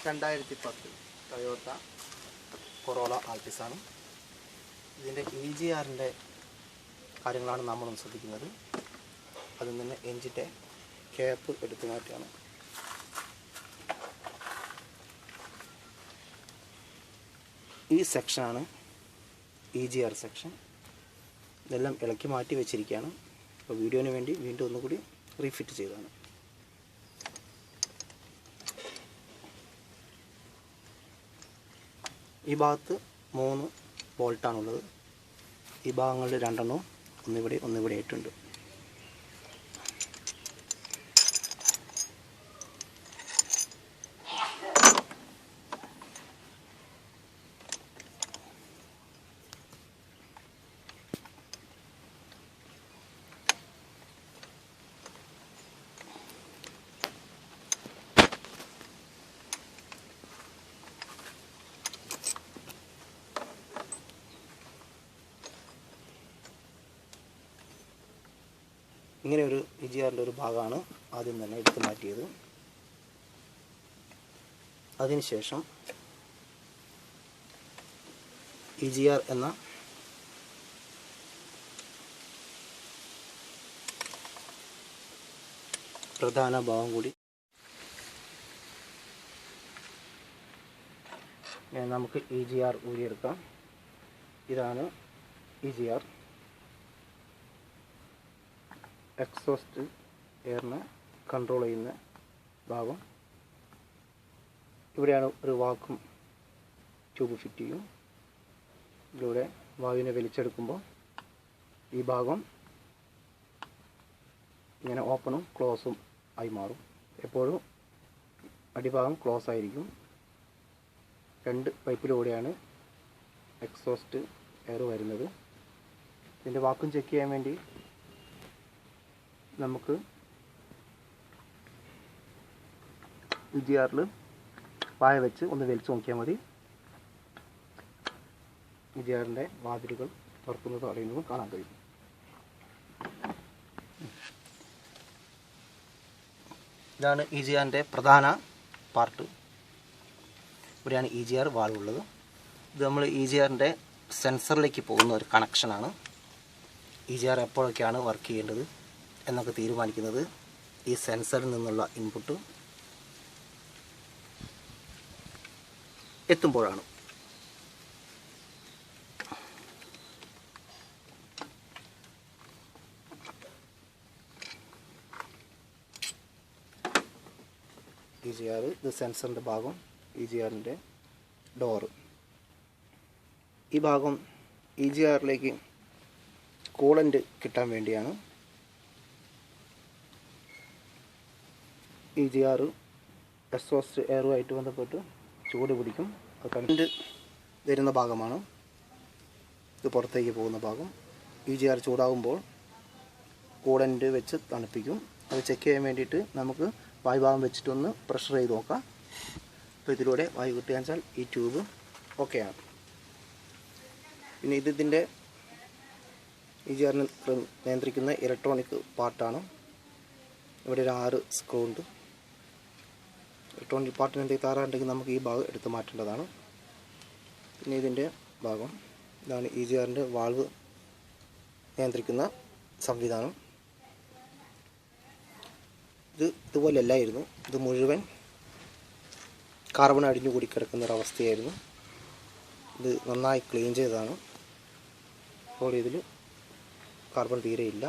2010 Toyota corolla ആൾട്ടിസാണ്. ഇതിൻ്റെ EGRൻ്റെ കാര്യങ്ങളാണ് നമ്മളൊന്ന് ശ്രദ്ധിക്കുന്നത്. അതിൽ നിന്ന് എഞ്ചിൻ്റെ ക്യാപ്പ് എടുത്തു മാറ്റുകയാണ്. ഈ സെക്ഷനാണ് EGR സെക്ഷൻ. ഇതെല്ലാം ഇളക്കി മാറ്റി വെച്ചിരിക്കുകയാണ്. അപ്പോൾ വീഡിയോന് വേണ്ടി വീണ്ടും ഒന്നുകൂടി റീഫിറ്റ് ചെയ്തതാണ്. ഈ ഭാഗത്ത് 3 ബോൾട്ടാണുള്ളത്. ഈ ഭാഗങ്ങളിൽ 2 എണ്ണവും ഒന്നിവിടെ ആയിട്ടുണ്ട്. ഇങ്ങനെ ഒരു EGRൻ്റെ ഒരു ഭാഗമാണ് ആദ്യം തന്നെ എടുത്തു മാറ്റിയത്. അതിനുശേഷം EGR എന്ന പ്രധാന ഭാഗം കൂടി നമുക്ക് EGR ഊരിയെടുക്കാം. ഇതാണ് EGR. എക്സോസ്റ്റ് എയറിനെ കൺട്രോൾ ചെയ്യുന്ന ഭാഗം. ഇവിടെയാണ് ഒരു വാക്വം ട്യൂബ് ഫിറ്റ് ചെയ്യും. ഇതിലൂടെ വായുവിനെ വലിച്ചെടുക്കുമ്പോൾ ഈ ഭാഗം ഇങ്ങനെ ഓപ്പണും ക്ലോസും ആയി മാറും. എപ്പോഴും അടിഭാഗം ക്ലോസ് ആയിരിക്കും. 2 പൈപ്പിലൂടെയാണ് എക്സോസ്റ്റ് എയർ വരുന്നത്. ഇതിൻ്റെ വാക്വം ചെക്ക് ചെയ്യാൻ വേണ്ടി നമുക്ക് EGRൽ പായ വെച്ച് ഒന്ന് വലിച്ചു നോക്കിയാൽ മതി. EGRൻ്റെ വാതിലുകൾ തുറക്കുന്നതും അടയുന്നതും കാണാൻ കഴിയും. ഇതാണ് EGRൻ്റെ പ്രധാന പാർട്ട്. ഇവിടെയാണ് EGR വാൾവ് ഉള്ളത്. ഇത് നമ്മൾ EGRൻ്റെ സെൻസറിലേക്ക് പോകുന്ന ഒരു കണക്ഷനാണ്. EGR എപ്പോഴൊക്കെയാണ് വർക്ക് ചെയ്യേണ്ടത് എന്നൊക്കെ തീരുമാനിക്കുന്നത് ഈ സെൻസറിൽ നിന്നുള്ള ഇൻപുട്ട് എത്തുമ്പോഴാണ്. EGR ഇത് സെൻസറിൻ്റെ ഭാഗം. EGRൻ്റെ ഡോറ്. ഈ ഭാഗം EGRലേക്ക് കൂളൻ്റ് കിട്ടാൻ വേണ്ടിയാണ്. EGR എക്സോസ്റ്റ് എയറുമായിട്ട് ബന്ധപ്പെട്ട് ചൂട് പിടിക്കും. അത് കറണ്ട് വരുന്ന ഭാഗമാണ്. ഇത് പുറത്തേക്ക് പോകുന്ന ഭാഗം. EGR ചൂടാകുമ്പോൾ കൂളൻ്റ് വെച്ച് തണുപ്പിക്കും. അത് ചെക്ക് ചെയ്യാൻ വേണ്ടിയിട്ട് നമുക്ക് വായുഭാഗം വെച്ചിട്ടൊന്ന് പ്രഷർ ചെയ്ത് നോക്കാം. അപ്പോൾ ഇതിലൂടെ വായു കിട്ടുകയെന്ന് വെച്ചാൽ ഈ ട്യൂബ് ഓക്കെയാണ്. പിന്നെ ഇതിൻ്റെ EGRനെ നിയന്ത്രിക്കുന്ന ഇലക്ട്രോണിക് പാർട്ടാണ്. ഇവിടെ ഒരു 6 സ്ക്രൂ ഉണ്ട്. ഇലക്ട്രോണിക് പാർട്ടിന് എന്തെങ്കിലും താറാറുണ്ടെങ്കിൽ നമുക്ക് ഈ ഭാഗം എടുത്ത് മാറ്റേണ്ടതാണ്. പിന്നെ ഇതിൻ്റെ ഭാഗം ഇതാണ് EGRൻ്റെ വാൾവ് നിയന്ത്രിക്കുന്ന സംവിധാനം. ഇതുപോലെയല്ലായിരുന്നു. ഇത് മുഴുവൻ കാർബൺ അടിഞ്ഞു കൂടി കിടക്കുന്നൊരവസ്ഥയായിരുന്നു. ഇത് നന്നായി ക്ലീൻ ചെയ്തതാണ്. അപ്പോൾ ഇതിൽ കാർബൺ തീരെയില്ല.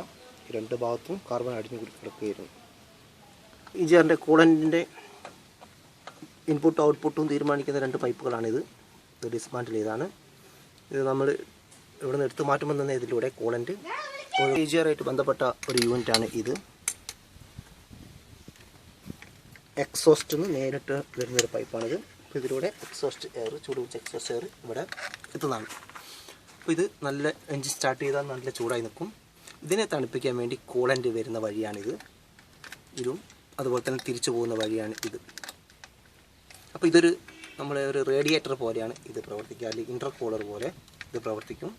2 ഭാഗത്തും കാർബൺ അടിഞ്ഞു കൂടി കിടക്കുകയായിരുന്നു. EGRൻ്റെ കൂളൻ്റിൻ്റെ ഇൻപുട്ടും ഔട്ട്പുട്ടും തീരുമാനിക്കുന്ന 2 പൈപ്പുകളാണിത്. ഇത് ഡിസ്മാൻറ്റിൽ ചെയ്താണ്. ഇത് നമ്മൾ ഇവിടെ നിന്ന് എടുത്തു മാറ്റുമ്പോൾ തന്നെ ഇതിലൂടെ കൂളൻ്റ് EGRായിട്ട് ബന്ധപ്പെട്ട ഒരു യൂണിറ്റാണ് ഇത്. എക്സോസ്റ്റ് നിന്ന് നേരിട്ട് വരുന്നൊരു പൈപ്പാണിത്. അപ്പോൾ ഇതിലൂടെ എക്സോസ്റ്റ് എയർ, ചൂട് പിടിച്ച എക്സോസ്റ്റ് എയർ ഇവിടെ എത്തുന്നതാണ്. അപ്പോൾ ഇത് നല്ല എഞ്ചിൻ സ്റ്റാർട്ട് ചെയ്താൽ നല്ല ചൂടായി നിൽക്കും. ഇതിനെ തണുപ്പിക്കാൻ വേണ്ടി കൂളൻ്റ് വരുന്ന വഴിയാണിത്. ഇതും അതുപോലെ തന്നെ തിരിച്ചു പോകുന്ന വഴിയാണ് ഇത്. അപ്പോൾ ഇതൊരു നമ്മളെ ഒരു റേഡിയേറ്റർ പോലെയാണ് ഇത് പ്രവർത്തിക്കുക, അല്ലെങ്കിൽ ഇൻ്റർകൂളർ പോലെ ഇത് പ്രവർത്തിക്കും.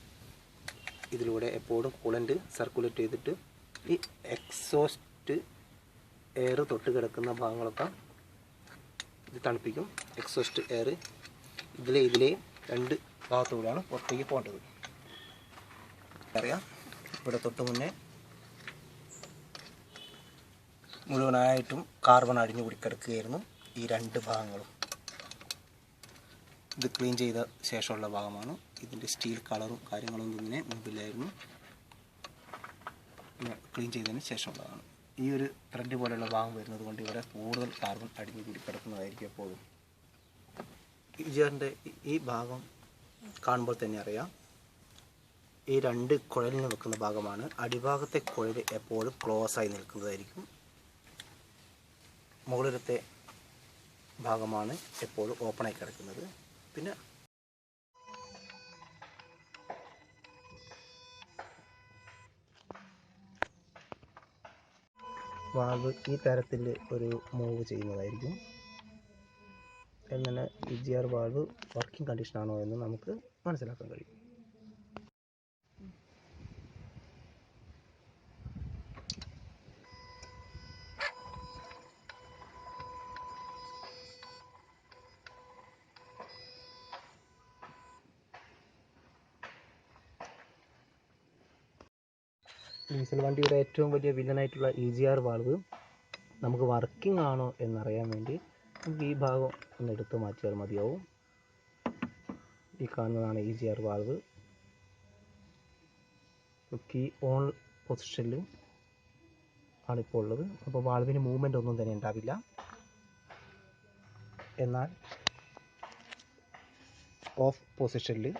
ഇതിലൂടെ എപ്പോഴും കൂളൻ്റ് സർക്കുലേറ്റ് ചെയ്തിട്ട് ഈ എക്സോസ്റ്റ് എയർ തൊട്ട് കിടക്കുന്ന ഭാഗങ്ങളൊക്കെ ഇത് തണുപ്പിക്കും. എക്സോസ്റ്റ് എയർ ഇതിലെ രണ്ട് ഭാഗത്തുകൂടെയാണ് പുറത്തേക്ക് പോകേണ്ടത്. അറിയാം, ഇവിടെ തൊട്ട് മുന്നേ മുഴുവനായിട്ടും കാർബൺ അടിഞ്ഞു കൂടി കിടക്കുകയായിരുന്നു ഈ രണ്ട് ഭാഗങ്ങളും. ഇത് ക്ലീൻ ചെയ്ത ശേഷമുള്ള ഭാഗമാണ്. ഇതിൻ്റെ സ്റ്റീൽ കളറും കാര്യങ്ങളൊന്നും ഇങ്ങനെ മുമ്പിലായിരുന്നു. ക്ലീൻ ചെയ്തതിന് ശേഷമുള്ളതാണ്. ഈ ഒരു ത്രെഡ് പോലെയുള്ള ഭാഗം വരുന്നത് കൊണ്ട് ഇവിടെ കൂടുതൽ കാർബൺ അടിഞ്ഞു കൂടി കിടക്കുന്നതായിരിക്കും എപ്പോഴും. EGRൻ്റെ ഈ ഭാഗം കാണുമ്പോൾ തന്നെ അറിയാം, ഈ രണ്ട് കുഴലിന് വെക്കുന്ന ഭാഗമാണ്. അടിഭാഗത്തെ കുഴൽ എപ്പോഴും ക്ലോസ് ആയി നിൽക്കുന്നതായിരിക്കും. മുകളിലത്തെ ഭാഗമാണ് എപ്പോഴും ഓപ്പണായി കിടക്കുന്നത്. പിന്നെ വാൽവ് ഈ തരത്തിൽ ഒരു മൂവ് ചെയ്യുന്നതായിരിക്കും. എങ്ങനെ EGR വാൽവ് വർക്കിംഗ് കണ്ടീഷനാണോ എന്ന് നമുക്ക് മനസ്സിലാക്കാൻ കഴിയും. ഡീസൽ വണ്ടിയുടെ ഏറ്റവും വലിയ വില്ലനായിട്ടുള്ള EGR വാൽവ് നമുക്ക് വർക്കിംഗ് ആണോ എന്നറിയാൻ വേണ്ടി നമുക്ക് ഈ ഭാഗം ഒന്ന് എടുത്തു മാറ്റിയാൽ മതിയാവും. ഈ കാണുന്നതാണ് EGR വാൽവ്. കീ ഓൺ പൊസിഷനിൽ ആണിപ്പോൾ ഉള്ളത്. അപ്പോൾ വാൽവിന് മൂവ്മെൻ്റ് ഒന്നും തന്നെ ഉണ്ടാവില്ല. എന്നാൽ ഓഫ് പൊസിഷനിൽ